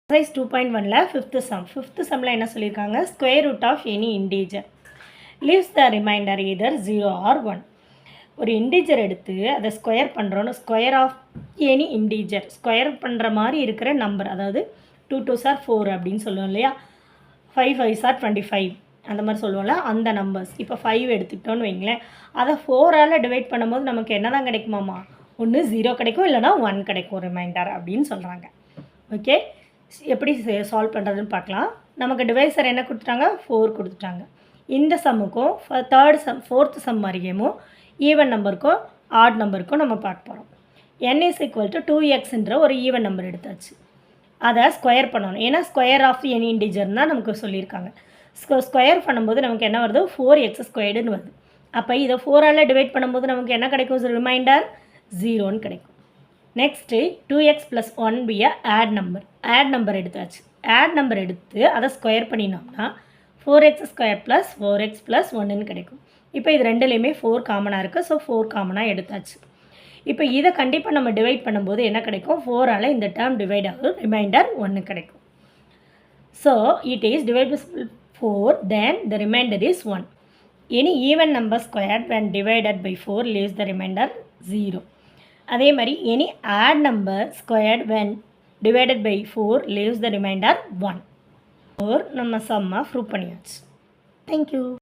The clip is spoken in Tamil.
Exercise 2.1ல fifth sumல என்ன சொல்லியிருக்காங்க, square root of any integer leaves the remainder either 0 or 1. ஒரு இன்டீஜர் எடுத்து அதை ஸ்கொயர் பண்ணுறோன்னு, square of any integer square பண்ணுற மாதிரி இருக்கிற நம்பர், அதாவது 2 2s are 4 அப்படின்னு சொல்லுவோம் இல்லையா, 5 5s are 25 அந்த மாதிரி சொல்லுவோம்ல, அந்த நம்பர்ஸ். இப்போ 5 எடுத்துக்கிட்டோன்னு வைங்களேன், அதை 4ஆல் டிவைட் பண்ணும்போது நமக்கு என்ன தான் கிடைக்குமாம்மா, ஒன்று 0 கிடைக்கும், இல்லைனா 1 கிடைக்கும் ரிமைண்டர் அப்படின்னு சொல்கிறாங்க. ஓகே, எப்படி சால்வ் பண்ணுறதுன்னு பார்க்கலாம். நமக்கு டிவைசர் என்ன கொடுத்துட்டாங்க, 4 கொடுத்துட்டாங்க. இந்த சம்முக்கும் ஃபோர்த் சம் மாதிரியும் ஈவன் நம்பருக்கும் ஆட் நம்பருக்கும் நம்ம பார்க்க போகிறோம். n is equal to 2xன்ற ஒரு ஈவன் நம்பர் எடுத்தாச்சு. அதை ஸ்கொயர் பண்ணணும். ஏன்னா ஸ்கொயர் ஆஃப் எனி இன்டிஜர்னா நமக்கு சொல்லியிருக்காங்க. ஸ்கொயர் பண்ணும்போது நமக்கு என்ன வருது, 4x² வருது. அப்போ இதை 4ஆல் டிவைட் பண்ணும்போது நமக்கு என்ன கிடைக்கும், ரிமைண்டர் 0ன்னு கிடைக்கும். Next 2x + 1 be a add number எடுத்தாச்சு. ஆட் நம்பர் எடுத்து அதை ஸ்கொயர் பண்ணினோம்னா 4x² + 4x + 1ன்னு கிடைக்கும். இப்போ இது ரெண்டுலேயுமே 4 காமனாக இருக்குது. ஸோ 4 காமனாக எடுத்தாச்சு. இப்போ இதை கண்டிப்பாக நம்ம டிவைட் பண்ணும்போது என்ன கிடைக்கும், 4ஆல் இந்த டேர்ம் டிவைட் ஆகும், ரிமைண்டர் 1 கிடைக்கும். So it is divisible 4, then the remainder is 1. Any even number squared when divided by 4 leaves the remainder 0. அதே மாதிரி any odd number squared when divided by 4 leaves the remainder 1. நம்ம சம்மா ப்ரூவ் பண்ணியாச்சு. தேங்க்யூ.